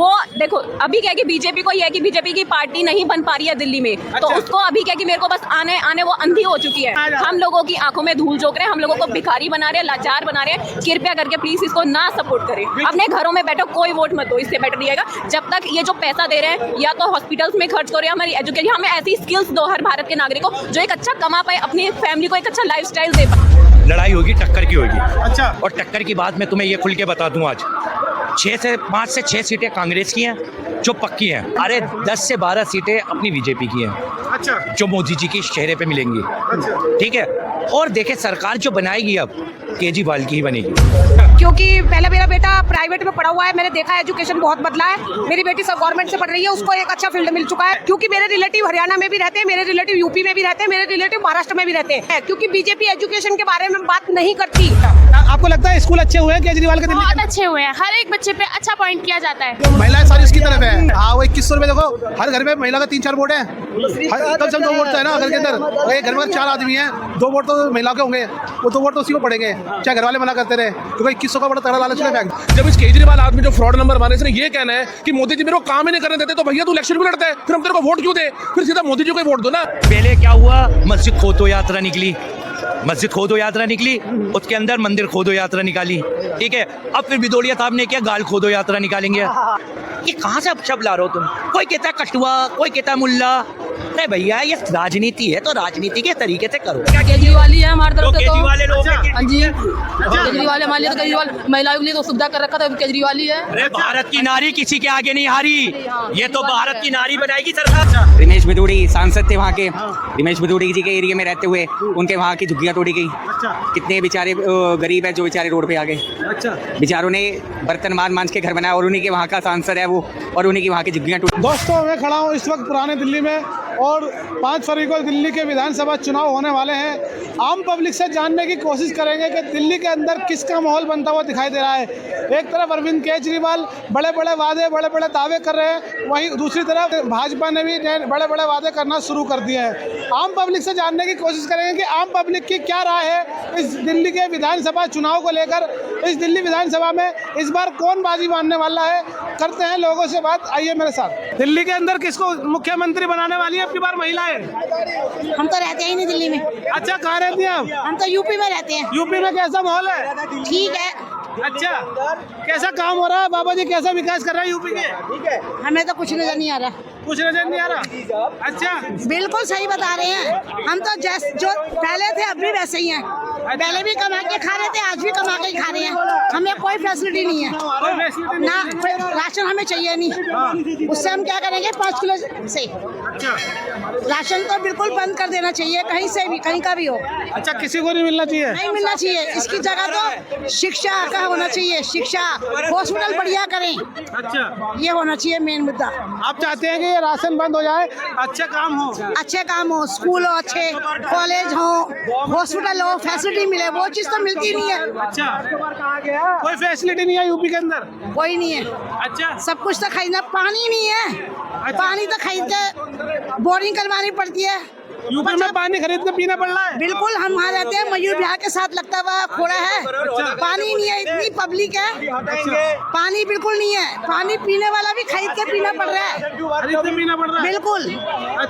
वो देखो अभी क्या है कि बीजेपी को ये है कि बीजेपी की पार्टी नहीं बन पा रही है दिल्ली में, तो उसको अभी क्या है कि मेरे को बस आने वो अंधी हो चुकी है। हम लोगों की आंखों में धूल झोंक रहे हैं, हम लोगों को भिखारी बना रहे हैं, लाचार बना रहे हैं। कृपया करके प्लीज इसको ना सपोर्ट करें, अपने घरों में बैठो, कोई वोट मत दो, इससे बेटर रहेगा। जब तक ये जो पैसा दे रहे हैं या तो हॉस्पिटल्स में खर्च करो या हमारी एजुकेशन, हमें ऐसी स्किल्स दो हर भारत के नागरिक को जो एक अच्छा कमा पाए, अपनी फैमिली को एक अच्छा लाइफस्टाइल दे पाए। लड़ाई होगी, टक्कर की होगी। अच्छा, और टक्कर की बात मैं तुम्हें ये खुल के बता दूं, आज 5 से 6 सीटें कांग्रेस की हैं जो पक्की हैं। अरे 10 से 12 सीटें अपनी बीजेपी की हैं अच्छा, जो मोदी जी के चेहरे पे मिलेंगी। अच्छा। ठीक है, और देखे सरकार जो बनाएगी अब केजरीवाल की ही बनेगी। क्योंकि पहले मेरा बेटा प्राइवेट में पढ़ा हुआ है, मैंने देखा एजुकेशन बहुत बदला है। मेरी बेटी सब गवर्नमेंट से पढ़ रही है, उसको एक अच्छा फील्ड मिल चुका है। क्योंकि मेरे रिलेटिव हरियाणा में भी रहते हैं, मेरे रिलेटिव यूपी में भी रहते हैं, मेरे रिलेटिव महाराष्ट्र में भी रहते हैं। क्योंकि बीजेपी एजुकेशन के बारे में बात नहीं करती। आपको लगता है स्कूल अच्छे हुए हैं केजरीवाल के? दिल्ली बहुत अच्छे हुए हैं, हर एक बच्चे पे अच्छा पॉइंट किया जाता है। महिलाएं सारी इसकी तरफ है। हाँ, वो 2100 रुपए देखो, हर घर में महिला का 3-4 वोट है। कम से कम 2 वोट तो है ना घर के अंदर। एक घर में 4 आदमी हैं, 2 वोट तो महिला के होंगे, वो 2 वोट तो उसी को पड़ेंगे, चाहे घर वाले मना करते रहे। तो भाई 2100 का बड़ा तगड़ा लालच में फेंक। जब इस केजरीवाल आदमी जो फ्रॉड नंबर मारे, इसने ये कहना है कि मोदी जी मेरे को काम ही नहीं करने देते, तो भैया तू इलेक्शन भी लड़ता है, फिर हम तेरे को वोट क्यों दे? फिर सीधा मोदी जी को वोट दो ना। पहले क्या हुआ, मस्जिद खोदो यात्रा निकली, मस्जिद खोदो यात्रा निकली, उसके अंदर मंदिर खोदो यात्रा निकाली। ठीक है, अब फिर बिदोड़िया साहब ने क्या गाल खोदो यात्रा निकालेंगे। ये कहाँ से अब शब्द ला रहे हो तुम? कोई कहता है कटुआ, कोई कहता है मुल्ला। अरे भैया ये राजनीति है, तो राजनीति के तरीके से करो। क्या केजरीवाल ही है हमारे तरफ से? तो केजरीवाल लोग हाँ जी, केजरीवाल हमारे लिए, तो केजरीवाल महिलाओं के लिए तो सुविधा कर रखा था, केजरीवाल ही है। अरे भारत की नारी किसी के आगे नहीं हारी, ये तो भारत की नारी बनाएगी सरकार। दिनेश भदौड़ी सांसद थे वहाँ के, दिनेश भदौड़ी जी के एरिया में रहते हुए उनके वहाँ की झुग्गियाँ तोड़ी गई। कितने बेचारे गरीब हैं जो बेचारे रोड पे आ गए। अच्छा, बेचारों ने बर्तन मांझ के घर बनाया और उन्हीं के वहाँ का सांसद है वो, और उन्हीं की वहाँ की झुग्गियाँ टूटी। दोस्तों मैं खड़ा हूँ इस वक्त पुराने दिल्ली में और 5 फरवरी को दिल्ली के विधानसभा चुनाव होने वाले हैं। आम पब्लिक से जानने की कोशिश करेंगे कि दिल्ली के अंदर किसका माहौल बनता हुआ दिखाई दे रहा है। एक तरफ अरविंद केजरीवाल बड़े बड़े वादे, बड़े बड़े दावे कर रहे हैं, वहीं दूसरी तरफ भाजपा ने भी बड़े बड़े वादे करना शुरू कर दिए हैं। आम पब्लिक से जानने की कोशिश करेंगे कि आम पब्लिक की क्या राय है इस दिल्ली के विधानसभा चुनाव को लेकर। इस दिल्ली विधानसभा में इस बार कौन बाजी मारने वाला है, करते हैं लोगों से बात, आइए मेरे साथ। दिल्ली के अंदर किसको मुख्यमंत्री बनाने वाली है आपकी बार महिलाएं? हम तो रहते ही नहीं दिल्ली में। अच्छा, कहाँ रहती हैं आप? हम तो यूपी में रहते हैं। यूपी में कैसा माहौल है? ठीक है, अच्छा, कैसा काम हो रहा है बाबा जी, कैसा विकास कर रहा है यूपी के? हमें तो कुछ नजर नहीं आ रहा। कुछ नजर नहीं आ रहा। अच्छा, बिल्कुल सही बता रहे हैं। हम तो जो पहले थे अब भी वैसे ही हैं। पहले भी कमा के खा रहे थे, आज भी कमा के ही खा रहे हैं। हमें कोई फैसिलिटी नहीं है ना, राशन हमें चाहिए नहीं। उससे हम क्या करेंगे 5 किलो से? राशन तो बिल्कुल बंद कर देना चाहिए, कहीं से भी, कहीं का भी हो। अच्छा, किसी को नहीं मिलना चाहिए? नहीं मिलना चाहिए। इसकी जगह तो शिक्षा का होना चाहिए, शिक्षा, हॉस्पिटल बढ़िया करें। अच्छा, ये होना चाहिए मेन मुद्दा। आप चाहते हैं कि ये राशन बंद हो जाए, अच्छे काम हो? अच्छे काम हो, स्कूल हो, अच्छे कॉलेज हो, हॉस्पिटल हो, फैसिलिटी मिले, वो चीज तो मिलती नहीं है। अच्छा, कोई फैसिलिटी नहीं है यूपी के अंदर? कोई नहीं है। अच्छा, सब कुछ तो खरीदना, पानी नहीं है। पानी तो खरीद के बोरिंग करवानी पड़ती है। यूपी में पानी खरीद के पीना पड़ रहा है? बिल्कुल, हम वहाँ रहते हैं, मयूर विहार के साथ लगता हुआ खोड़ा है। पानी नहीं है, इतनी पब्लिक है, पानी बिल्कुल नहीं है। पानी पीने वाला भी खरीद के पीना पड़ रहा है। खरीद के पीना पड़ रहा है? बिल्कुल,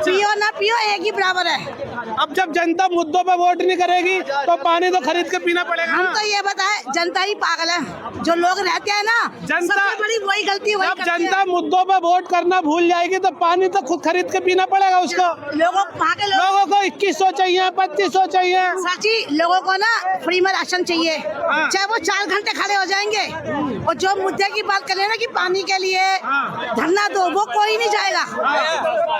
पियो ना पियो एक ही बराबर है। अब जब जनता मुद्दों पे वोट नहीं करेगी तो पानी तो खरीद के पीना पड़ेगा। हम तो ये बताए, जनता ही पागल है। जो लोग रहते हैं ना, सबसे बड़ी वही गलती वही जब करते हैं। जनता मुद्दों पे वोट करना भूल जाएगी तो पानी तो खुद खरीद के पीना पड़ेगा उसको। लोगों को 2100 चाहिए, 2500 चाहिए। साची, लोगों को ना फ्री में राशन चाहिए, चाहे वो 4 घंटे खड़े हो जाएंगे। और जो मुद्दे की बात करें ना कि पानी के लिए धरना दो, वो कोई नहीं जाएगा।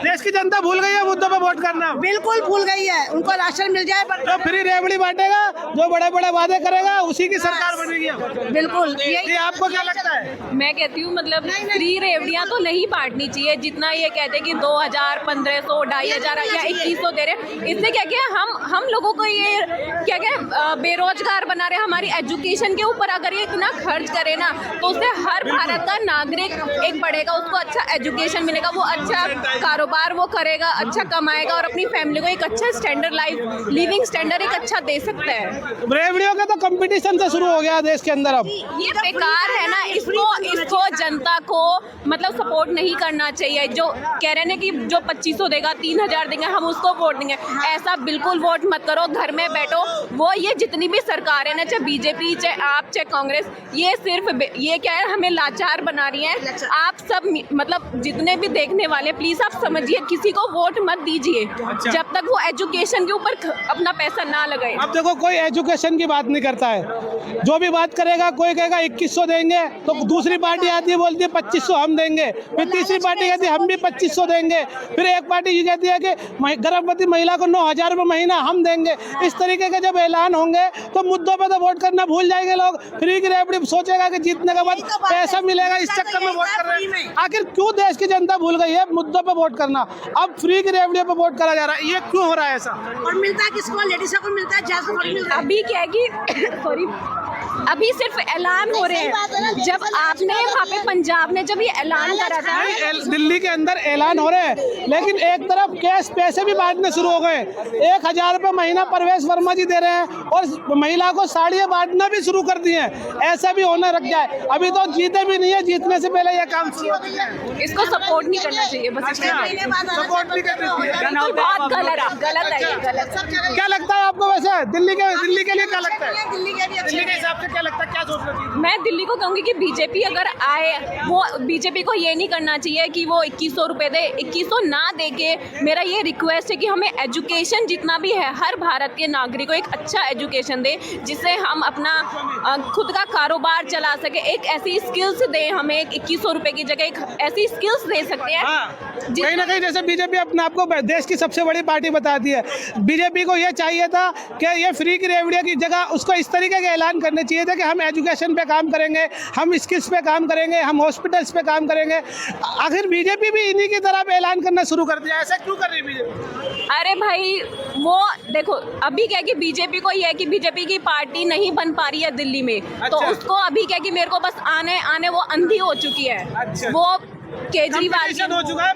देश की जनता भूल गई है मुद्दों पे वोट करना, बिल्कुल भूल गई है। उनको राशन मिल जाए, जो फ्री रेवड़ी बांटेगा, जो बड़े बड़े वादे करेगा, उसी की सरकार बनेगी। बिल्कुल। ये आपको क्या लगता है? मैं कहती हूँ मतलब फ्री रेवड़ियाँ तो नहीं बांटनी चाहिए। जितना ये कहते हैं कि 2000, 1500, 2500 या 2100 दे रहे, इससे क्या किया हम लोगों को ये क्या बेरोजगार बना रहे। हमारी एजुकेशन के ऊपर अगर ये इतना खर्च करे ना तो उससे हर भारत का नागरिक एक बढ़ेगा, उसको अच्छा एजुकेशन मिलेगा, वो अच्छा कारोबार वो करेगा, अच्छा कमाएगा और अपनी फैमिली को एक अच्छा अच्छा स्टैंडर्ड लाइफ लिविंग स्टैंडर्ड एक अच्छा दे सकता है। रेवड़ियों का तो कंपटीशन से शुरू हो गया देश के अंदर अब। ये बेकार है ना, इसको जनता को मतलब सपोर्ट नहीं करना चाहिए। जो कह रहे हैं कि जो 2500 देगा 3000 देंगे हम उसको वोट देंगे, ऐसा बिल्कुल वोट मत करो, घर में बैठो। वो ये जितनी भी सरकार है ना, चाहे बीजेपी चाहे आप चाहे कांग्रेस, ये सिर्फ ये क्या है हमें लाचार बना रही है। आप सब मतलब जितने भी देखने वाले प्लीज आप समझिए, किसी को वोट मत दीजिए जब तक वो एजुकेशन के ऊपर अपना पैसा ना लगाए। अब देखो कोई एजुकेशन की बात नहीं करता है, जो भी बात करेगा कोई कहेगा 2100 देंगे, तो दूसरी पार्टी आती है बोलती है 2500 हम देंगे, फिर तीसरी पार्टी कहती है हम भी 2500 देंगे, फिर एक पार्टी ये कहती है कि गर्भवती महिला को 9000 रुपये महीना हम देंगे। इस तरीके के जब ऐलान होंगे तो मुद्दों पे तो वोट करना भूल जाएंगे लोग। फ्री की रेवड़ी सोचेगा कि जीतने के बाद पैसा मिलेगा, इस चक्कर में वोट कर रहे हैं। आखिर क्यों देश की जनता भूल गई है मुद्दों पे वोट करना? अब फ्री की रेवड़ियों पे वोट करा जा रहा है, ये क्यों हो रहा है ऐसा? और मिलता है किसको? लेडीज को मिलता है, जेंट्स को थोड़ी मिलता है। अभी क्या है कि सॉरी अभी सिर्फ ऐलान हो रहे हैं। जब आपने वहाँ पे पंजाब ने जब ये ऐलान करा था, दिल्ली के अंदर ऐलान हो रहे हैं, लेकिन एक तरफ कैश पैसे भी बांटने शुरू हो गए। 1000 रुपये महीना प्रवेश वर्मा जी दे रहे हैं और महिला को साड़ियाँ बांटना भी शुरू कर दिए हैं। ऐसा भी होने लग जाए, अभी तो जीते भी नहीं है, जीतने से पहले ये काम शुरू हो गया है। इसको सपोर्ट नहीं करना चाहिए बस। सपोर्ट नहीं करना चाहिए, बहुत गलत है ये गलत। क्या लगता है आपको वैसे दिल्ली के लिए क्या लगता है? दिल्ली के हिसाब से क्या लगता है, क्या सोचना चाहिए? मैं दिल्ली को कहूँगी कि बीजेपी अगर आए, वो बीजेपी को ये नहीं करना चाहिए कि वो 2100 रुपये दे। 2100 ना दे के मेरा ये रिक्वेस्ट है कि हमें एजुकेशन जितना भी है हर भारत के नागरिक को एक अच्छा एजुकेशन दे, जिससे हम अपना खुद का कारोबार चला सके। एक ऐसी स्किल्स दे हमें, 2100 रुपये की जगह एक ऐसी स्किल्स दे सकते हैं। कहीं ना कहीं जैसे बीजेपी अपने आप को देश की सबसे बड़ी पार्टी बताती है, बीजेपी को ये चाहिए था कि ये फ्री की रेवड़ियों की जगह उसको इस तरीके के ऐलान करने चाहिए थे कि हम एजुकेशन पे काम करेंगे, हम स्किल्स पे काम करेंगे, हम हॉस्पिटल्स पे काम करेंगे। आखिर बीजेपी भी इन्हीं की तरफ ऐलान करना शुरू कर दिया, ऐसा क्यों कर रही है बीजेपी? अरे भाई वो देखो अभी क्या है कि बीजेपी को ये है कि बीजेपी की पार्टी नहीं बन पा रही है दिल्ली में, तो उसको अभी क्या है कि मेरे को बस आने वो अंधी हो चुकी है। वो केजरीवाल हो चुका है,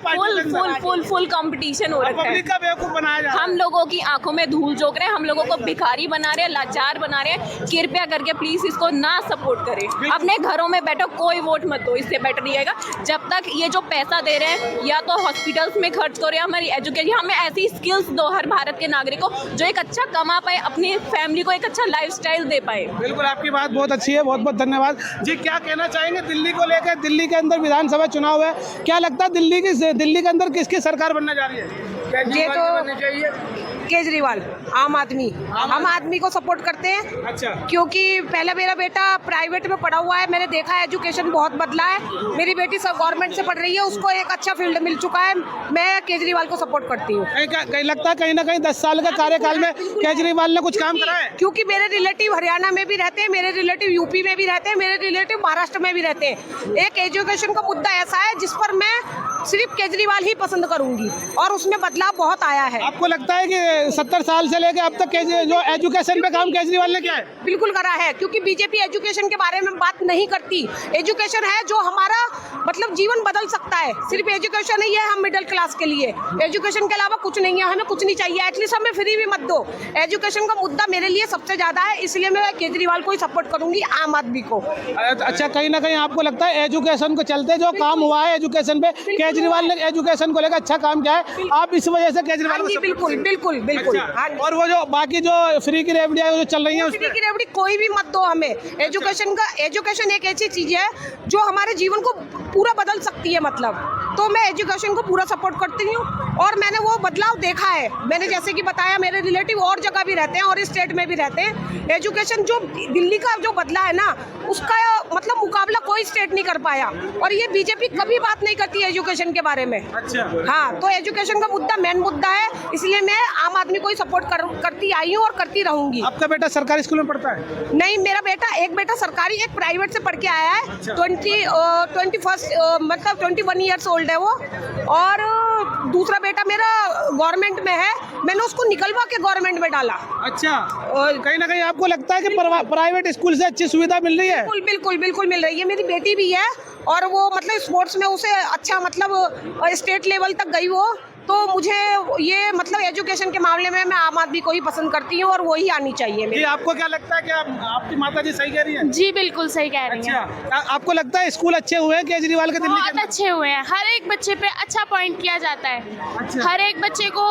फुल कंपटीशन हो रखा है। पब्लिक का बेवकूफ बनाया जा रहा है। हम लोगों की आंखों में धूल झोंक रहे हैं, हम लोगों को भिखारी बना रहे हैं, लाचार बना रहे हैं। कृपया करके प्लीज इसको ना सपोर्ट करें, अपने घरों में बैठो, कोई वोट मत दो, इससे बेटर रहेगा। जब तक ये जो पैसा दे रहे हैं या तो हॉस्पिटल्स में खर्च करो या हमारी एजुकेशन, हमें ऐसी स्किल्स दो हर भारत के नागरिक को जो एक अच्छा कमा पाए, अपनी फैमिली को एक अच्छा लाइफस्टाइल दे पाए। बिल्कुल, आपकी बात बहुत अच्छी है, बहुत बहुत धन्यवाद जी। क्या कहना चाहेंगे दिल्ली को लेकर? दिल्ली के अंदर विधानसभा चुनाव है, क्या लगता है दिल्ली के अंदर किसकी सरकार बनने जा रही है? ये तो केजरीवाल, आम आदमी को सपोर्ट करते हैं। अच्छा, क्योंकि पहले मेरा बेटा प्राइवेट में पढ़ा हुआ है, मैंने देखा है एजुकेशन बहुत बदला है। मेरी बेटी सब गवर्नमेंट से पढ़ रही है, उसको एक अच्छा फील्ड मिल चुका है। मैं केजरीवाल को सपोर्ट करती हूँ। कहीं लगता है कहीं ना कहीं 10 साल के कार्यकाल में केजरीवाल ने कुछ काम करा है? क्योंकि मेरे रिलेटिव हरियाणा में भी रहते हैं, मेरे रिलेटिव यूपी में भी रहते हैं, मेरे रिलेटिव महाराष्ट्र में भी रहते हैं। एक एजुकेशन का मुद्दा ऐसा है जिस पर मैं सिर्फ केजरीवाल ही पसंद करूंगी और उसमें बदलाव बहुत आया है। आपको लगता है कि 70 साल से लेकर अब तक जो एजुकेशन पे काम केजरीवाल ने किया है? बिल्कुल करा है, क्योंकि बीजेपी एजुकेशन के बारे में बात नहीं करती। एजुकेशन है जो हमारा मतलब जीवन बदल सकता है। सिर्फ एजुकेशन नहीं है हम मिडिल क्लास के लिए, एजुकेशन के अलावा कुछ नहीं है, हमें कुछ नहीं चाहिए। एटलीस्ट हमें फ्री भी मत दो। एजुकेशन का मुद्दा मेरे लिए सबसे ज्यादा है, इसलिए मैं केजरीवाल को ही सपोर्ट करूंगी, आम आदमी को। अच्छा, कहीं ना कहीं आपको लगता है एजुकेशन को चलते जो काम हुआ है एजुकेशन पे, केजरीवाल ने एजुकेशन को लेकर अच्छा काम किया है, आप इस वजह से केजरीवाल को बिल्कुल बिल्कुल बिल्कुल। और वो जो बाकी जो फ्री की रेवड़ियाँ जो चल रही है, फ्री की रेवड़ी कोई भी मत दो हमें। एजुकेशन एक ऐसी चीज है जो हमारे जीवन को पूरा बदल सकती है। मतलब तो मैं एजुकेशन को पूरा सपोर्ट करती हूँ और मैंने वो बदलाव देखा है। मैंने जैसे कि बताया, मेरे रिलेटिव और जगह भी रहते हैं और स्टेट में भी रहते हैं। एजुकेशन जो दिल्ली का जो बदला है ना, उसका मतलब मुकाबला कोई स्टेट नहीं कर पाया। और ये बीजेपी कभी बात नहीं करती है एजुकेशन के बारे में। अच्छा, हाँ, तो एजुकेशन का मुद्दा मेन मुद्दा है, इसलिए मैं आम आदमी को ही सपोर्ट करती आई हूँ और करती रहूंगी। आपका बेटा सरकारी स्कूल में पढ़ता है? नहीं, मेरा बेटा एक बेटा सरकारी, एक प्राइवेट से पढ़ के आया है। 21 ईयर्स ओल्ड है वो, और दूसरा बेटा मेरा गवर्नमेंट में है। मैंने उसको निकलवा के गवर्नमेंट में डाला। अच्छा, और कहीं ना कहीं आपको लगता है कि प्राइवेट स्कूल से अच्छी सुविधा मिल रही है? बिल्कुल बिल्कुल मिल रही है। मेरी बेटी भी है और वो मतलब स्पोर्ट्स में उसे अच्छा मतलब स्टेट लेवल तक गई वो, तो मुझे ये मतलब एजुकेशन के मामले में मैं आम आदमी को ही पसंद करती हूँ और वो ही आनी चाहिए जी आपको क्या लगता है कि आपकी माता जी सही कह रही है? जी बिल्कुल सही कह रही हैं। अच्छा, आपको लगता है स्कूल अच्छे हुए हैं केजरीवाल के दिल्ली बहुत अच्छे हुए हैं, हर एक बच्चे पे अच्छा पॉइंट किया जाता है, हर एक बच्चे को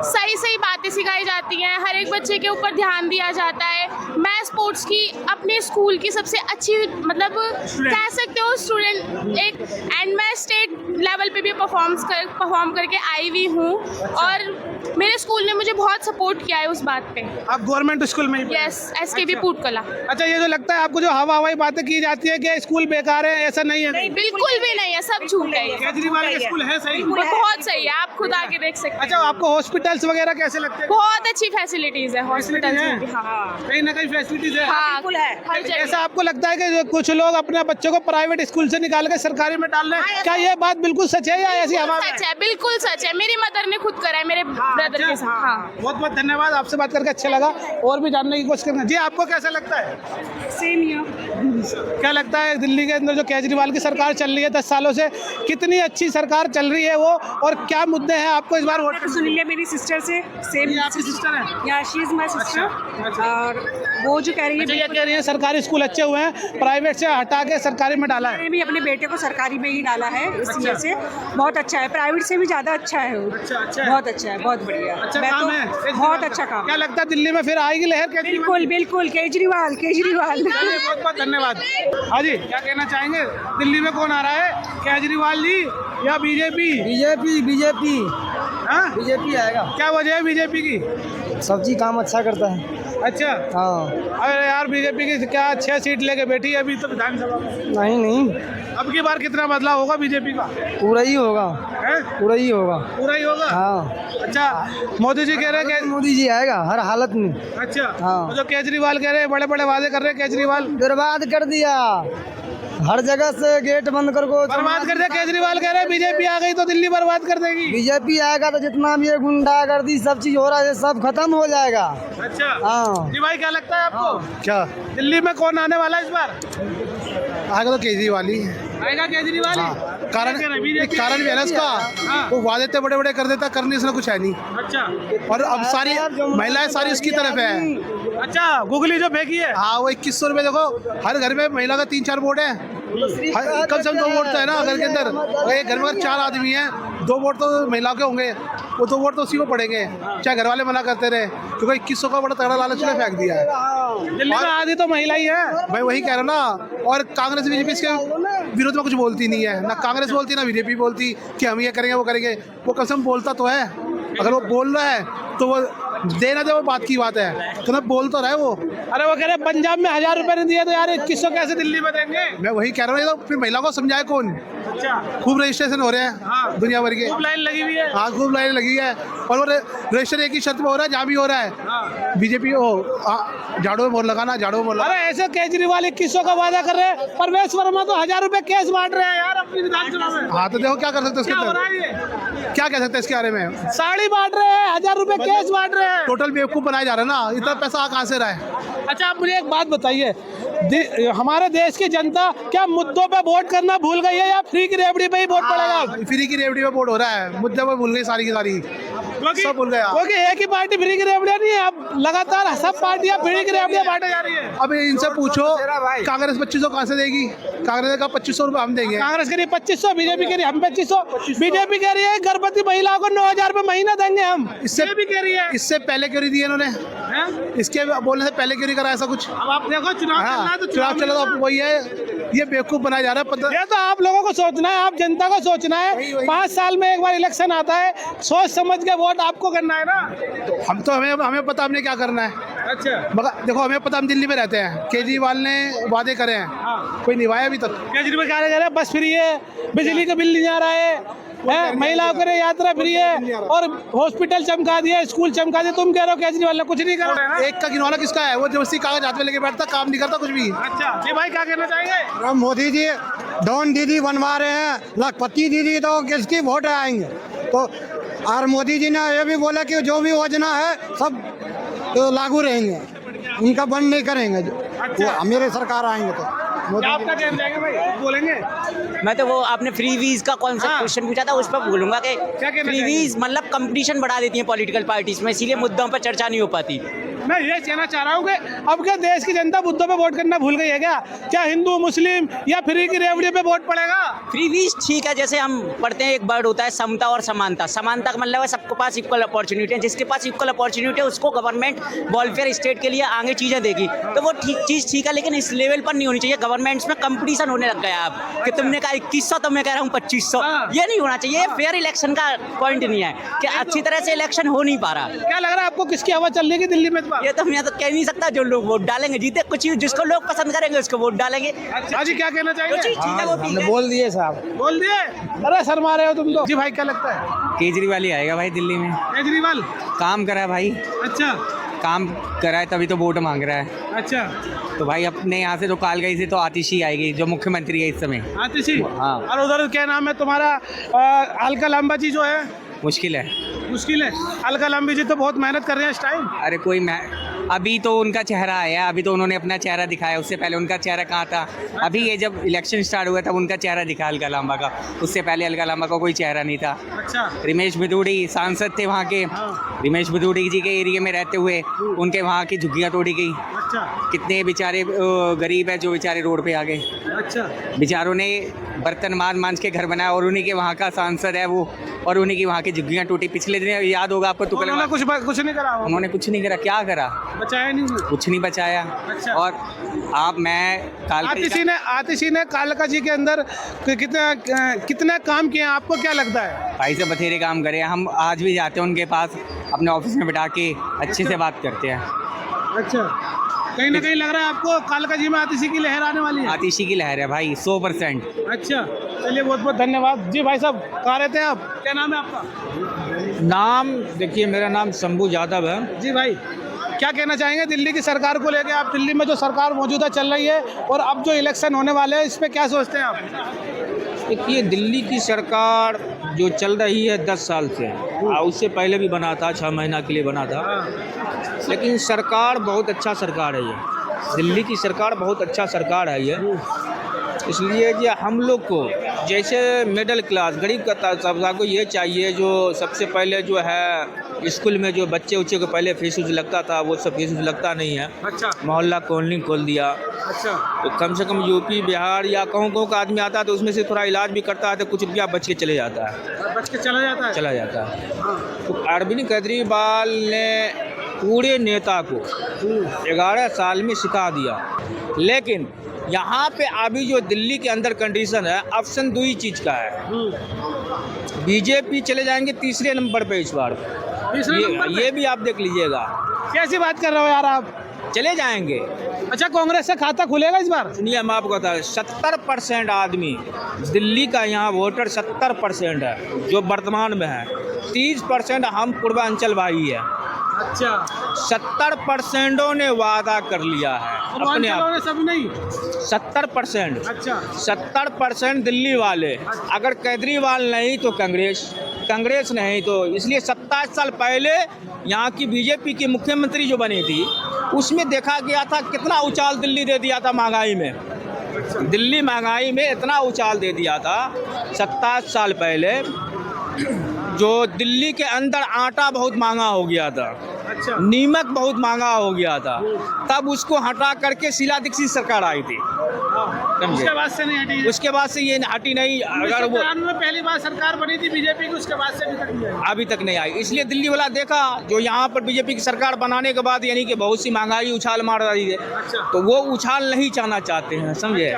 सही सही बातें सिखाई जाती हैं, हर एक बच्चे के ऊपर ध्यान दिया जाता है। मैं स्पोर्ट्स की अपने स्कूल की सबसे अच्छी मतलब कह सकते हो स्टूडेंट एक, एंड मैं स्टेट लेवल पे भी परफॉर्म करके आई हुई हूँ और मेरे स्कूल ने मुझे बहुत सपोर्ट किया है उस बात पे। आप गवर्नमेंट स्कूल में ही? Yes, SKB पूटकला। अच्छा, ये जो लगता है आपको जो हवाई बातें की जाती है कि स्कूल बेकार है, ऐसा नहीं है? नहीं, बिल्कुल भी नहीं है, सब झूठ है ये। केजरीवाल के स्कूल है सही? बहुत सही है, आप खुद आके देख सकते हैं। अच्छा, आपको हॉस्पिटल्स वगैरह कैसे लगते हैं? बहुत अच्छी फैसिलिटीज है हॉस्पिटल में भी। हाँ कहीं ना कहीं फैसिलिटीज है। हाँ हर जगह। ऐसा आपको लगता है कि जो कुछ लोग अपने बच्चों को प्राइवेट स्कूल से निकाल के सरकारी में डाल रहे हैं, क्या ये बात बिल्कुल सच है या ऐसी हवा में? सच है, बिल्कुल सच है, मेरी मदर ने खुद करा है मेरे ब्रदर के साथ। हाँ बहुत बहुत धन्यवाद, आपसे बात करके अच्छा लगा और भी जानने की कोशिश करना। जी आपको कैसा लगता है? Same year. क्या लगता है दिल्ली के अंदर जो केजरीवाल की सरकार चल रही है 10 सालों से, कितनी अच्छी सरकार चल रही है वो, और क्या मुद्दे हैं आपको इस बार वोट? सुन लिया मेरी सिस्टर से, सेम ये आपकी सिस्टर है? या शी इज माय सिस्टर। और वो जो कह रही अच्छा, है ये कह रही है सरकारी स्कूल अच्छे हुए हैं, प्राइवेट से हटा के सरकारी में डाला है। मैंने भी अपने बेटे को सरकारी में ही डाला है, इसलिए से बहुत अच्छा है, प्राइवेट से भी ज़्यादा अच्छा है वो। अच्छा बहुत अच्छा है, बहुत बढ़िया। अच्छा मैं काम तो है, बहुत अच्छा काम। क्या लगता है दिल्ली में फिर आएगी लहर केजरीवाल? बिल्कुल बिल्कुल, केजरीवाल केजरीवाल। चलिए, बहुत बहुत धन्यवाद। हाँ जी, क्या कहना चाहेंगे, दिल्ली में कौन आ रहा है, केजरीवाल जी या बीजेपी? बीजेपी हाँ, बीजेपी आएगा। क्या वजह है बीजेपी की? सब्जी काम अच्छा करता है। अच्छा, हाँ। अरे यार बीजेपी की क्या 6 सीट लेके बैठी है अभी तो विधानसभा में। नहीं, अब की बार कितना बदलाव होगा बीजेपी का? पूरा ही होगा, है? पूरा ही होगा। पूरा ही होगा? हाँ। अच्छा, मोदी जी कह रहे हैं कि मोदी जी आएगा हर हालत में। अच्छा, हाँ। जो केजरीवाल कह रहे हैं बड़े बड़े वादे कर रहे हैं, केजरीवाल बर्बाद कर दिया, हर जगह से गेट बंद कर को बर्बाद कर दिया। केजरीवाल कह रहे हैं बीजेपी आ गई तो दिल्ली बर्बाद कर देगी। बीजेपी आएगा तो जितना भी ये गुंडागर्दी सब चीज हो रहा है सब खत्म हो जाएगा। अच्छा, हाँ। जी भाई क्या लगता है आपको, क्या दिल्ली में कौन आने वाला है इस बार? आएगा तो केजरीवाल ही। आएगा केजरीवाल ही? कारण कारण भी है भी है ना इसका, हाँ। वो वादे इतने बड़े बड़े कर देता, करने इसने कुछ है नहीं। अच्छा, और अब सारी महिलाएं सारी उसकी तरफ है। अच्छा, गुगली जो फेंकी है। हाँ, वो 2100 रुपए, देखो हर घर में महिला का 3-4 वोट है, कम से कम 2 वोट तो है ना घर के अंदर। अगर एक घर में अगर 4 आदमी हैं, 2 वोट तो महिलाओं के होंगे, वो 2 वोट तो उसी को पड़ेंगे, चाहे घर वाले मना करते रहे, क्योंकि 2100 का बड़ा तगड़ा लालच ने फेंक दिया है। दिल्ली में आधी तो महिला ही है। भाई वही कह रहा हूँ ना, और कांग्रेस बीजेपी इसके विरोध में कुछ बोलती नहीं है, ना कांग्रेस बोलती ना बीजेपी बोलती कि हम ये करेंगे वो करेंगे। वो कम से कम बोलता तो है, अगर वो बोल रहा है तो वो देना दे, वो बात की बात है, तो ना बोल तो रहा है वो। अरे वो कह रहे पंजाब में 1000 रुपए नहीं दिए तो यार 2100 कैसे दिल्ली में देंगे? मैं वही कह रहा हूँ, तो फिर महिला को समझाए कौन? अच्छा, खूब रजिस्ट्रेशन हो रहे हैं, हाँ। दुनिया भर के। खूब लाइन लगी हुई है। हाँ, खूब लाइन लगी है, और वो रजिस्टर एक ही शर्त में हो रहा है, जहाँ भी हो रहा है बीजेपी झाड़ू में मोहर लगाना, झाड़ू में मोहर लगाना। अरे ऐसे केजरीवाल 2100 का वादा कर रहे हैं, परवेश वर्मा तो 1000 रुपए केस बांट रहे हैं यार अपनी विधानसभा में। हाँ, तो देखो क्या कर सकते हैं क्या हो रहा इसके है अंदर, ये? क्या कह सकते हैं इसके बारे में। साड़ी बांट रहे हैं, 1000 रुपए केस बांट रहे हैं। टोटल बेवकूफ बनाया जा रहा है ना, इतना पैसा कहाँ से रहा है? अच्छा, आप मुझे एक बात बताइए, हमारे देश की जनता क्या मुद्दों पे वोट करना भूल गई है या फ्री की रेवड़ी पे ही वोट पड़ेगा? फ्री की रेवड़ी पे वोट हो रहा है, मुद्दे पे भूल गई सारी की सारी, सब भूल गया। क्योंकि एक ही पार्टी फ्री की रेवड़ियाँ नहीं है, अब लगातार सब पार्टियां फ्री की रेवड़ियाँ बांटे जा रही है। अब इनसे पूछो कांग्रेस 2500 कहाँ से देगी? कांग्रेस का 2500 रुपये हम देंगे। कांग्रेस कह रही 2500, बीजेपी कह रही हम 2500, बीजेपी कह रही है गर्भवती महिलाओं को 9000 रुपए महीना देंगे हम। इससे भी कह रही है, इससे पहले क्यों नहीं दिए इन्होंने? इसके बोलने से पहले क्यों नहीं करा ऐसा कुछ? अब आप देखो चुनाव चल रहा है तो चुनाव चल रहा है, वही है, ये बेवकूफ बनाया जा रहा है। ये तो आप लोगों को सोचना है, आप जनता को सोचना है। 5 साल में एक बार इलेक्शन आता है, सोच समझ के वोट आपको करना है ना। हम तो हमें पता हमने क्या करना है। अच्छा, मगर देखो हमें पता, हम दिल्ली में रहते हैं, केजरीवाल ने वादे करे हैं, कोई निभाया अभी तक। केजरीवाल क्या कह रहे हैं, बस फ्री है, बिजली का बिल नहीं आ रहा है, महिलाओं के लिए यात्रा फ्री है, और हॉस्पिटल चमका दिया, स्कूल चमका दिया। तुम कह रहे हो केजरीवाल ने कुछ नहीं करा। एक का गिनौना किसका है? वो जबरदस्ती कागज हाथ में लेके बैठता, काम नहीं करता कुछ भी। अच्छा जी भाई, क्या कहना चाहेंगे? मोदी जी डॉन दीदी बनवा रहे हैं, लखपति दीदी, तो किसकी वोट आएंगे? तो और मोदी जी ने ये भी बोला कि जो भी योजना है सब तो लागू रहेंगे, उनका बंद नहीं करेंगे। अच्छा। वो मेरे सरकार आएंगे तो क्या आपका कहना है भाई, बोलेंगे? मैं तो वो आपने फ्री वीज का कौन सा क्वेश्चन पूछा था उस पर बोलूंगा कि क्या कहना फ्री वीज मतलब कंपटीशन बढ़ा देती है पॉलिटिकल पार्टीज में, इसीलिए मुद्दों पर चर्चा नहीं हो पाती। मैं ये कहना चाह रहा हूँ कि अब क्या देश की जनता बुद्धों पे वोट करना भूल गई है क्या? क्या हिंदू मुस्लिम या फ्री की रेवड़ी पे वोट पड़ेगा? फ्री वीज ठीक है, जैसे हम पढ़ते हैं एक वर्ड होता है समता और समानता। समानता का मतलब है सबके पास इक्वल अपॉर्चुनिटी है, जिसके पास इक्वल अपॉर्चुनिटी है उसको गवर्नमेंट वेलफेयर स्टेट के लिए आगे चीज़ें देगी, तो वो चीज़ ठीक है, लेकिन इस लेवल पर नहीं होनी चाहिए। गवर्नमेंट्स में कंपटीशन होने लग गया अब कि तुमने कहा 2100 तो मैं कह रहा हूँ 2500, ये नहीं होना चाहिए। फेयर इलेक्शन का पॉइंट नहीं है कि अच्छी तरह से इलेक्शन हो नहीं पा रहा। क्या लग रहा है आपको, किसकी हवा चल रही है दिल्ली में? ये तो मैं तो कह नहीं सकता, जो लोग वोट डालेंगे जीते, कुछ जिसको लोग पसंद करेंगे उसको वोट डालेंगे। अच्छा जी, क्या कहना चाहिए? हमने बोल दिए साहब, बोल दिए। अरे शर्मा रहे हो तुम तो। जी भाई, क्या लगता है? केजरीवाल ही आएगा भाई दिल्ली में। केजरीवाल काम करा है भाई, अच्छा काम करा है तभी तो वोट मांग रहा है। अच्छा, तो भाई अपने यहाँ से तो कालगई से तो आतिशी आएगी जो मुख्यमंत्री है इस समय। आतिशी। हाँ। और उधर क्या नाम है तुम्हारा, अलका लांबा जी जो है? मुश्किल है, मुश्किल है। अलका लांबी जी तो बहुत मेहनत कर रहे हैं इस टाइम। अरे अभी तो उनका चेहरा आया, अभी तो उन्होंने अपना चेहरा दिखाया, उससे पहले उनका चेहरा कहाँ था? अभी ये जब इलेक्शन स्टार्ट हुआ तब उनका चेहरा दिखा अलका लांबा का, उससे पहले अलका लांबा का कोई चेहरा नहीं था। अच्छा, रमेश भिदोड़ी सांसद थे वहाँ के, रमेश भिदोड़ी जी के एरिया में रहते हुए उनके वहाँ की झुग्गियाँ तोड़ी गई। अच्छा, कितने बेचारे गरीब है जो बेचारे रोड पे आ गए। अच्छा, बेचारों ने बर्तन मांझ के घर बनाया और उन्हीं के वहाँ का सांसद है वो, और उन्हीं की वहाँ की झुग्गियाँ टूटी। पिछले दिन याद होगा आपको, तो उन्होंने कुछ नहीं करा। उन्होंने कुछ नहीं करा, क्या करा? बचाया नहीं, कुछ नहीं बचाया। अच्छा। और आतिशी ने कालका जी के अंदर कितने काम किए हैं, आपको क्या लगता है? भाई से बथेरे काम करे, हम आज भी जाते हैं उनके पास, अपने ऑफिस में बिठा के अच्छे से बात करते हैं। अच्छा, कहीं ना कहीं लग रहा है आपको कालका जी में आतिशी की लहर आने वाली है? आतिशी की लहर है भाई 100%। अच्छा, चलिए बहुत बहुत धन्यवाद। जी भाई साहब, कहाँ रहते हैं आप? क्या नाम है आपका? नाम देखिए, मेरा नाम शंभू यादव है। जी भाई, क्या कहना चाहेंगे दिल्ली की सरकार को लेकर? आप दिल्ली में जो सरकार मौजूदा चल रही है और अब जो इलेक्शन होने वाले हैं, इस पे क्या सोचते हैं आप? देखिए, दिल्ली की सरकार जो चल रही है 10 साल से, उससे पहले भी बना था, 6 महीना के लिए बना था, लेकिन सरकार बहुत अच्छा सरकार है ये। दिल्ली की सरकार बहुत अच्छा सरकार है ये, इसलिए जो हम लोग को, जैसे मिडिल क्लास गरीब का तबका को ये चाहिए, जो सबसे पहले जो है स्कूल में जो बच्चे को पहले फीस लगता था, वो सब फीस लगता नहीं है। अच्छा, मोहल्ला कॉलोनी खोल दिया। अच्छा, तो कम से कम यूपी बिहार या कहूँ का आदमी आता है तो उसमें से थोड़ा इलाज भी करता है, तो कुछ रुपया बच के चले जाता है, बच के चला जाता है। तो अरविंद केजरीवाल ने पूरे नेता को 11 साल में सिखा दिया। लेकिन यहाँ पे अभी जो दिल्ली के अंदर कंडीशन है, ऑप्शन 2 ही चीज़ का है। बीजेपी चले जाएंगे तीसरे नंबर पे इस बार। ये भी आप देख लीजिएगा। कैसी बात कर रहे हो यार आप? चले जाएंगे। अच्छा, कांग्रेस से खाता खुलेगा इस बार? सुनिए, मैं आपको बताऊँ, 70% आदमी दिल्ली का यहाँ वोटर 70% है जो वर्तमान में है। 30% हम पूर्वांचल भाई है। अच्छा, 70% ने वादा कर लिया है अपने आप। सब नहीं, 70%। अच्छा, 70% दिल्ली वाले। अगर केजरीवाल नहीं तो कांग्रेस नहीं तो, इसलिए 27 साल पहले यहाँ की बीजेपी की मुख्यमंत्री जो बनी थी, उसमें देखा गया था कितना उछाल दिल्ली दे दिया था महंगाई में। दिल्ली महंगाई में इतना उछाल दे दिया था 27 साल पहले, जो दिल्ली के अंदर आटा बहुत महंगा हो गया था। अच्छा, नीमक बहुत महंगा हो गया था, तब उसको हटा करके शीला दीक्षित सरकार आई थी। उसके बाद से नहीं हटी? उसके बाद से ये हटी नहीं। अगर वो पहली बार सरकार बनी थी बीजेपी की, उसके बाद से अभी तक नहीं आई, इसलिए दिल्ली वाला देखा जो यहाँ पर बीजेपी की सरकार बनाने के बाद यानी कि बहुत सी महंगाई उछाल मार रही है। अच्छा, तो वो उछाल नहीं चाहना चाहते हैं, समझे?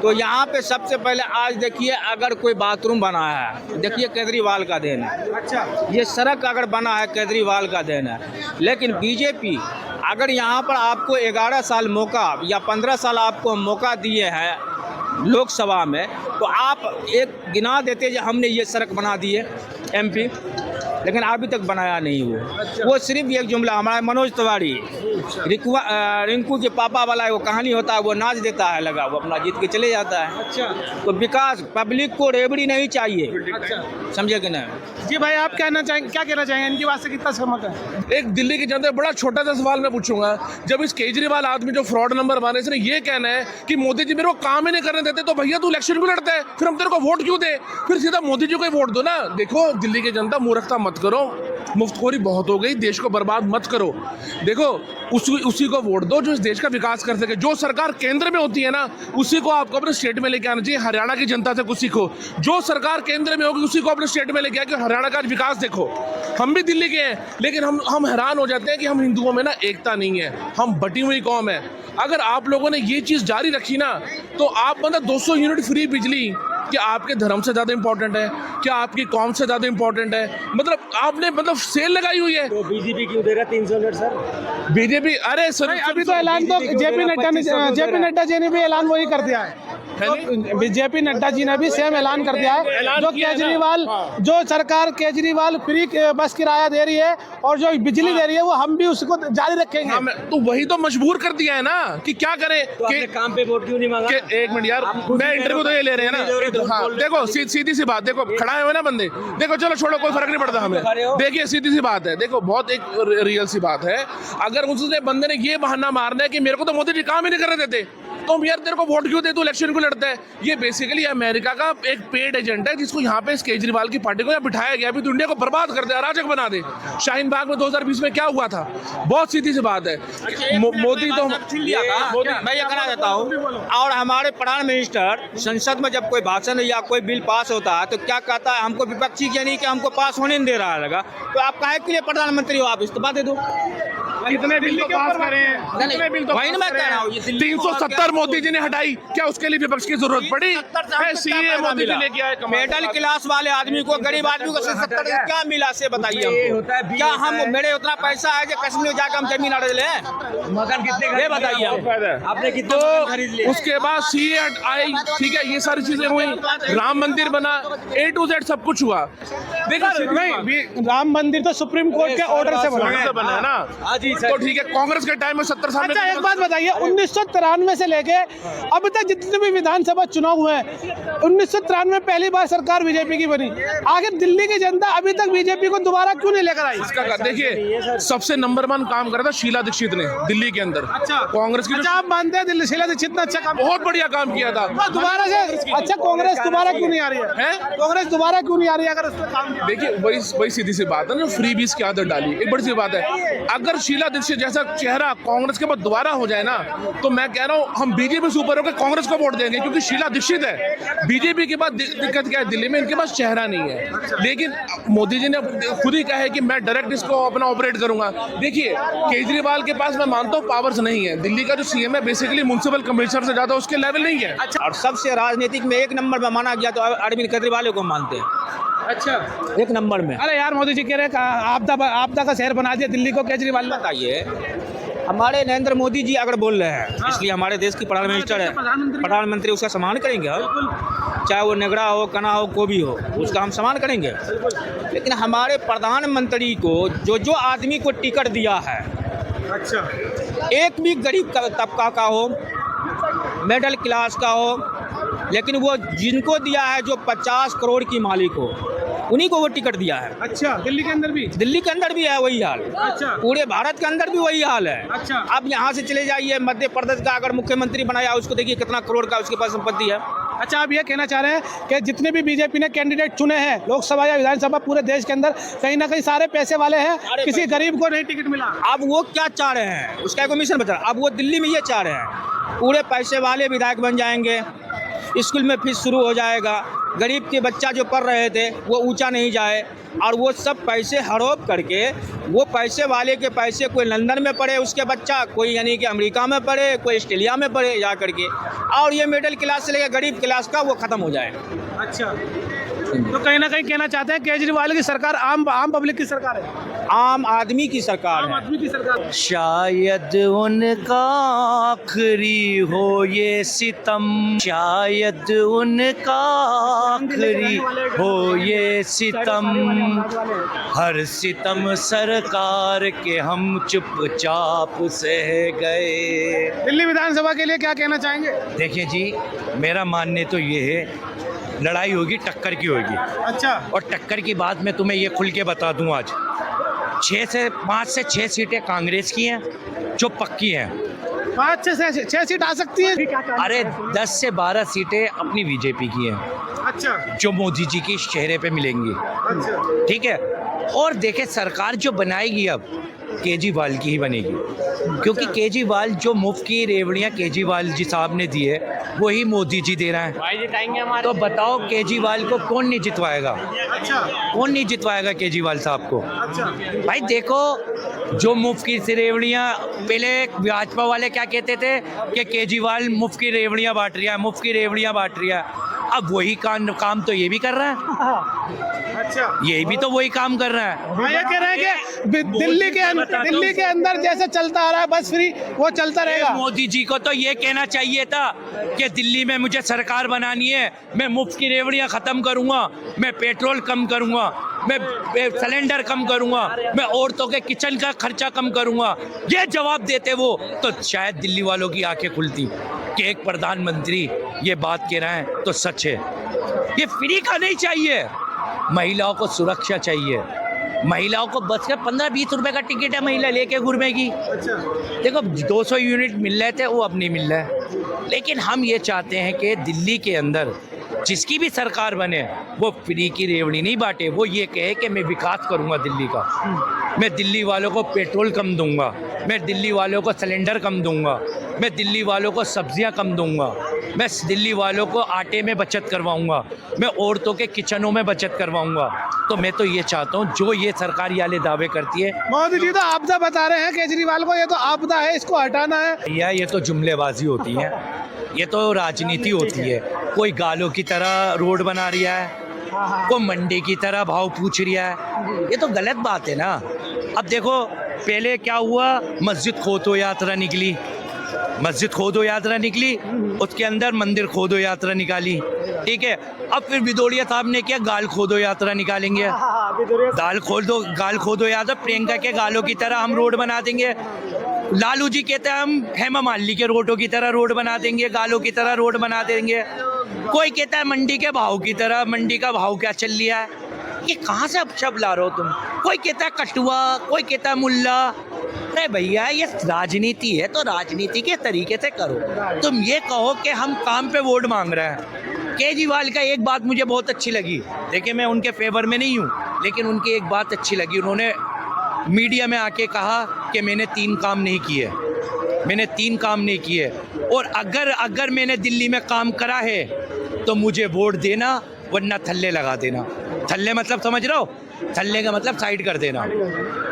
तो यहाँ पे सबसे पहले आज देखिए, अगर कोई बाथरूम बना है, देखिए केजरीवाल का देन है। अच्छा, ये सड़क अगर बना है, केजरीवाल का देन है। लेकिन बीजेपी अगर यहाँ पर आपको 11 साल मौका या 15 साल आपको मौका दिए हैं लोकसभा में, तो आप एक गिना देते जो हमने ये सड़क बना दी है एमपी, लेकिन अभी तक बनाया नहीं वो सिर्फ एक जुमला। हमारा मनोज तिवारी, रिंकू के पापा वाला वो कहानी होता है, वो नाच देता है लगा, वो अपना जीत के चले जाता है। अच्छा, तो विकास, पब्लिक को रेवड़ी नहीं चाहिए, अच्छा, समझे कि नहीं? जी भाई, आप क्या कहना चाहेंगे, इनकी बात से कितना सहमत है? एक दिल्ली की जनता, बड़ा छोटा सा सवाल मैं पूछूंगा। जब इस केजरीवाल आदमी जो फ्रॉड नंबर मारे, इसने ये कहना है कि मोदी जी मेरे को काम ही नहीं करने देते, तो भैया तू इलेक्शन क्यों लड़ता है? फिर हम तेरे को वोट क्यों दे? फिर सीधा मोदी जी को ही वोट दो ना। देखो दिल्ली की जनता, मूर्खता मत करो, मुफ्तखोरी बहुत हो गई, देश को बर्बाद मत करो। देखो उसी को वोट दो जो इस देश का विकास कर सके। जो सरकार केंद्र में होती है ना, उसी को आपको अपने स्टेट में लेके आना चाहिए। हरियाणा की जनता से कुछ सीखो, जो सरकार केंद्र में होगी उसी को अपने स्टेट में लेके आके हरियाणा का विकास देखो। हम भी दिल्ली के हैं, लेकिन हम हैरान हो जाते हैं कि हम हिंदुओं में ना एकता नहीं है, हम बटी हुई कौम है। अगर आप लोगों ने ये चीज़ जारी रखी ना, तो आप मतलब 200 यूनिट फ्री बिजली क्या आपके धर्म से ज़्यादा इंपॉर्टेंट है? क्या आपकी कौम से ज़्यादा इंपॉर्टेंट है? मतलब आपने सेल लगाई हुई है। तो बीजेपी क्यों देगा 300 यूनिट सर? बीजेपी, अरे सर अभी तो ऐलान तो जेपी नड्डा जी ने भी ऐलान वही कर दिया है। जेपी नड्डा जी ने भी सेम ऐलान कर दिया है। जो केजरीवाल, जो सरकार केजरीवाल फ्री बस किराया दे रही है और जो बिजली दे रही है, वो हम भी उसको जारी रखेंगे। तो वही तो मजबूर कर दिया है ना कि क्या करें। तो आपने काम पे वोट क्यों नहीं मांगा? एक मिनट यार, मैं इंटरव्यू तो ये ले रहे हैं ना। हाँ देखो, सीधी सी बात, देखो खड़ा है ना बंदे, देखो चलो छोड़ो, कोई फर्क नहीं पड़ता हमें। देखिए सीधी सी बात है, देखो बहुत एक रियल सी बात है। अगर उसने बंदे ने ये बहाना मारना है कि मेरे को तो मोदी जी काम ही नहीं करने देते, तो हम यार तेरे को वोट क्यों दे, तू इलेक्शन क्यों लड़ता है? ये बेसिकली अमेरिका का एक पेड एजेंट है, जिसको यहाँ पे इस केजरीवाल की पार्टी को यहाँ बिठाया गया, अभी तो इंडिया को बर्बाद कर दे, अराजक बना दे। शाहीन बाग में 2020 में क्या हुआ था? बहुत सीधी सी बात है। मोदी तो मैं ये कहना चाहता हूँ, और हमारे प्रधान मिनिस्टर संसद में जब कोई भाषण या कोई बिल पास होता है तो क्या कहता है, हमको विपक्षी के नहीं कि हमको पास होने नहीं दे रहा है। तो आप काहे के लिए प्रधानमंत्री हो? आप इस्तीफा दे दो। कितने बिल तो पास करें, वही ना मैं कह रहा हूँ, 370 मोदी जी ने हटाई, क्या उसके लिए विपक्ष की जरूरत पड़ी? सीए मोदी जी लेके आए, मिडिल क्लास वाले आदमी को, गरीब आदमी को 70 क्या मिला से बताइए हमको। क्या हम मेरे उतना पैसा है कि कश्मीर जाकर हम जमीन अड़ ले? मकान कितने ये बताइए आपने कितना तो खरीद लिया? उसके बाद सीए आई, ठीक है, ये सारी चीजें हुई, राम मंदिर बना, A to Z सब कुछ हुआ। देखो नहीं, राम मंदिर तो सुप्रीम कोर्ट के ऑर्डर से बना है ना। तो ठीक है, कांग्रेस के टाइम में 70 साल में। अच्छा एक बात बताइए, 1993 से लेके अब तक जितने भी विधानसभा चुनाव हुए हैं, 1993 में पहली बार सरकार बीजेपी की बनी। आखिर दिल्ली की जनता अभी तक बीजेपी को दोबारा क्यों नहीं लेकर आई? इसका देखिए, सबसे नंबर 1 काम करा था शीला दीक्षित ने दिल्ली के अंदर। अच्छा, कांग्रेस की। अच्छा, आप मानते हैं दिल्ली शीला दीक्षित ने अच्छा काम, बहुत बढ़िया काम किया था। दोबारा से अच्छा कांग्रेस दोबारा क्यों नहीं आ रही है? कांग्रेस दोबारा क्यों नहीं आ रही है अगर उसने काम किया? देखिए वही सीधी सी बात है ना, फ्री बीस की आदत डाली, एक बड़ी सी बात है। अगर शीला दीक्षित जैसा चेहरा कांग्रेस के बाद दोबारा हो जाए ना, तो मैं कह रहा हूँ हम बीजेपी से ऊपर होकर कांग्रेस को वोट देंगे, क्योंकि शीला दीक्षित है। बीजेपी के बाद दिक्कत क्या है दिल्ली में, इनके पास चेहरा नहीं है। लेकिन मोदी जी ने खुद ही कहा है कि मैं डायरेक्ट इसको अपना ऑपरेट करूंगा। देखिए केजरीवाल के पास मैं मानता हूँ पावर्स नहीं है, दिल्ली का जो सीएम है बेसिकली म्युनिसिपल कमिश्नर से ज्यादा उसके लेवल नहीं है। और सबसे राजनीतिक में एक नंबर में माना गया तो अरविंद केजरीवाल को मानते हैं। अच्छा, एक नंबर में। अरे यार मोदी जी कह रहे आपदा का शहर बना दिया दिल्ली को केजरीवाल ने। बताइए, हमारे नरेंद्र मोदी जी अगर बोल रहे हैं, इसलिए हमारे देश की प्रधान मिनिस्टर है, प्रधानमंत्री उसका सम्मान करेंगे हम, चाहे वो नेगड़ा हो, कना हो, कोई भी हो, उसका हम सम्मान करेंगे। लेकिन हमारे प्रधानमंत्री को जो आदमी को टिकट दिया है, अच्छा, एक भी गरीब तबका का हो, मिडिल क्लास का हो, लेकिन वो जिनको दिया है जो 50 करोड़ की मालिक हो, उन्हीं को वो टिकट दिया है। अच्छा, दिल्ली के अंदर भी है वही हाल। अच्छा, पूरे भारत के अंदर भी वही हाल है। अच्छा, अब यहाँ से चले जाइए मध्य प्रदेश का, अगर मुख्यमंत्री बनाया उसको देखिए कितना करोड़ का उसके पास संपत्ति है। अच्छा, आप ये कहना चाह रहे हैं कि जितने भी बीजेपी ने कैंडिडेट चुने हैं लोकसभा या विधानसभा पूरे देश के अंदर, कहीं ना कहीं सारे पैसे वाले हैं, किसी गरीब को नहीं टिकट मिला। अब वो क्या चाह रहे हैं, उसका एक मिशन बता। अब वो दिल्ली में ये चाह रहे हैं पूरे पैसे वाले विधायक बन जाएंगे, स्कूल में फीस शुरू हो जाएगा, गरीब के बच्चा जो पढ़ रहे थे वो ऊंचा नहीं जाए, और वो सब पैसे हड़प करके, वो पैसे वाले के पैसे कोई लंदन में पढ़े उसके बच्चा, कोई यानी कि अमेरिका में पढ़े, कोई ऑस्ट्रेलिया में पढ़े जा करके, और ये मिडिल क्लास से लेकर गरीब क्लास का वो ख़त्म हो जाए। अच्छा, तो कहीं ना कहीं कहना चाहते हैं केजरीवाल की सरकार आम पब्लिक की सरकार है, आम आदमी की सरकार आम है। आदमी की सरकार। शायद उनका आखिरी हो ये सितम, शायद उनका आखिरी हो ये सितम, हर सितम सरकार के हम चुपचाप सह गए। दिल्ली विधानसभा के लिए क्या कहना चाहेंगे? देखिए जी, मेरा मानने तो ये है लड़ाई होगी, टक्कर की होगी। अच्छा, और टक्कर की बात मैं तुम्हें ये खुल के बता दूं, आज 5 से 6 सीटें कांग्रेस की हैं जो पक्की हैं। 5 से 6 सीट आ सकती है। अरे 10 से 12 सीटें अपनी बीजेपी की हैं अच्छा, जो मोदी जी की चेहरे पे मिलेंगी। अच्छा, ठीक है। और देखे सरकार जो बनाएगी अब केजरीवाल की ही बनेगी, क्योंकि केजरीवाल जो मुफ्त की रेवड़ियाँ केजरीवाल जी साहब ने दी है वही मोदी जी दे रहे हैं। तो बताओ केजरीवाल को कौन नहीं जितवाएगा? अच्छा, कौन नहीं जितवाएगा केजरीवाल साहब को? अच्छा, भाई देखो, जो मुफ्त की रेवड़ियाँ, पहले भाजपा वाले क्या कहते थे कि केजरीवाल मुफ्त की रेवड़ियाँ बांट रहा है, मुफ्त की रेवड़ियाँ बांट रहा है। अब वही काम तो ये भी कर रहा है। अच्छा, ये भी तो वही काम कर रहा है। हाँ, ये कह रहे हैं कि दिल्ली के अंदर जैसे चलता आ रहा है बस फ्री, वो चलता रहेगा। मोदी जी को तो ये कहना चाहिए था कि दिल्ली में मुझे सरकार बनानी है, मैं मुफ्त की रेवड़ियाँ ख़त्म करूँगा, मैं पेट्रोल कम करूँगा, मैं सिलेंडर कम करूँगा, मैं औरतों के किचन का खर्चा कम करूँगा। ये जवाब देते वो तो शायद दिल्ली वालों की आंखें खुलती कि एक प्रधानमंत्री ये बात कह रहा है तो सच है। ये फ्री का नहीं चाहिए, महिलाओं को सुरक्षा चाहिए। महिलाओं को बस का 15-20 रुपए का टिकट है महिला लेके घूमेगी। देखो 200 यूनिट मिल रहे थे, वो अब नहीं मिल रहा है। लेकिन हम ये चाहते हैं कि दिल्ली के अंदर जिसकी भी सरकार बने वो फ्री की रेवड़ी नहीं बांटे, वो ये कहे कि मैं विकास करूंगा दिल्ली का, मैं दिल्ली वालों को पेट्रोल कम दूंगा, मैं दिल्ली वालों को सिलेंडर कम दूंगा, मैं दिल्ली वालों को सब्जियां कम दूंगा, मैं दिल्ली वालों को आटे में बचत करवाऊंगा, मैं औरतों के किचनों में बचत करवाऊंगा। तो मैं तो ये चाहता हूँ जो ये सरकार वाले दावे करती है। मोदी जी तो आपदा बता रहे हैं केजरीवाल को, ये तो आपदा है, इसको हटाना है। भैया ये तो जुमलेबाजी होती है, ये तो राजनीति होती है। कोई गालों की तरह रोड बना रहा है, कोई मंडी की तरह भाव पूछ रहा है, ये तो गलत बात है ना। अब देखो पहले क्या हुआ, मस्जिद खोदो यात्रा निकली, मस्जिद खोदो यात्रा निकली, उसके अंदर मंदिर खोदो यात्रा निकाली। ठीक है, अब फिर बिदोड़िया साहब ने क्या गाल खोदो यात्रा निकालेंगे, गाल खोदो यात्रा, प्रियंका के गालों की तरह हम रोड बना देंगे। लालू जी कहते हैं हम हेमा मालिनी के रोडों की तरह रोड बना देंगे, गालों की तरह रोड बना देंगे। कोई कहता है मंडी के भाव की तरह, मंडी का भाव क्या चल रहा है, ये कहाँ से अब शब्द ला रहे हो तुम? कोई कहता है कटुआ, कोई कहता है मुल्ला। अरे भैया ये राजनीति है तो राजनीति के तरीके से करो। तुम ये कहो कि हम काम पे वोट मांग रहे हैं। केजरीवाल का एक बात मुझे बहुत अच्छी लगी, देखिए मैं उनके फेवर में नहीं हूँ, लेकिन उनकी एक बात अच्छी लगी, उन्होंने मीडिया में आके कहा कि मैंने 3 काम नहीं किए, मैंने 3 काम नहीं किए, और अगर मैंने दिल्ली में काम करा है तो मुझे वोट देना, वरना थल्ले लगा देना। थल्ले मतलब समझ रहे हो? थल्ले का मतलब साइड कर देना।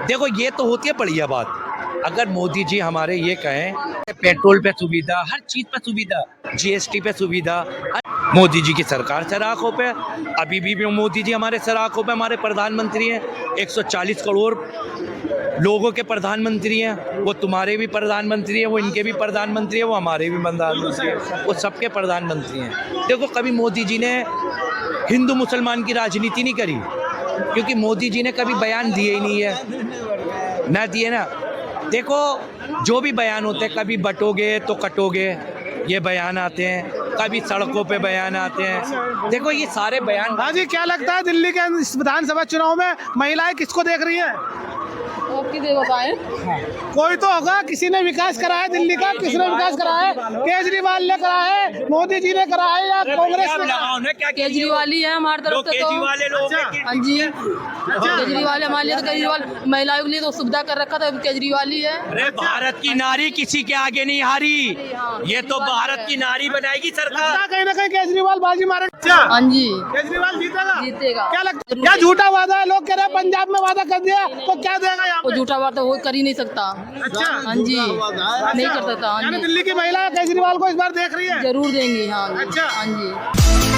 देखो ये तो होती है बढ़िया बात। अगर मोदी जी हमारे ये कहें पेट्रोल पे सुविधा, हर चीज़ पे सुविधा, जीएसटी पे सुविधा, मोदी जी की सरकार सराखों पे, अभी भी मोदी जी हमारे सराखों पे हमारे प्रधानमंत्री हैं, 140 करोड़ लोगों के प्रधानमंत्री हैं। वो तुम्हारे भी प्रधानमंत्री हैं, वो इनके भी प्रधानमंत्री हैं, वो हमारे भी प्रधानमंत्री हैं, वो सबके प्रधानमंत्री हैं। देखो कभी मोदी जी ने हिंदू मुसलमान की राजनीति नहीं करी, क्योंकि मोदी जी ने कभी बयान दिए ही नहीं है, ना दिए ना। देखो जो भी बयान होते हैं, कभी बटोगे तो कटोगे, ये बयान आते हैं, कभी सड़कों पे बयान आते हैं। देखो ये सारे बयान। हाँ जी, क्या लगता है दिल्ली के विधानसभा चुनाव में महिलाएं किसको देख रही हैं? बताएं, कोई तो होगा, किसी ने विकास करा है दिल्ली का, किसने विकास करा है? केजरीवाल ने करा है, मोदी जी ने करा है, या कांग्रेस ने करा है? केजरीवाल ही है हमारे तरफ से तो। हाँ जी, केजरीवाल हमारे लिए तो, केजरीवाल महिलाओं के लिए तो सुविधा कर रखा था, केजरीवाल ही है। अरे भारत की नारी किसी के आगे नहीं हारी, ये तो भारत की नारी बनाएगी सरकार। कहीं ना कहीं केजरीवाल बाजी मारे। हाँ जी, केजरीवाल जीतेगा। क्या लगता है? जरूर क्या झूठा वादा है? लोग कह रहे हैं पंजाब में वादा कर दिया तो क्या देगा यहाँ वो पे? झूठा बात वो कर ही नहीं सकता। अच्छा, हाँ जी, नहीं कर सकता। हाँ यानी जी, दिल्ली की महिला केजरीवाल को इस बार देख रही है? जरूर देंगी। हाँ जी, अच्छा। हाँ जी।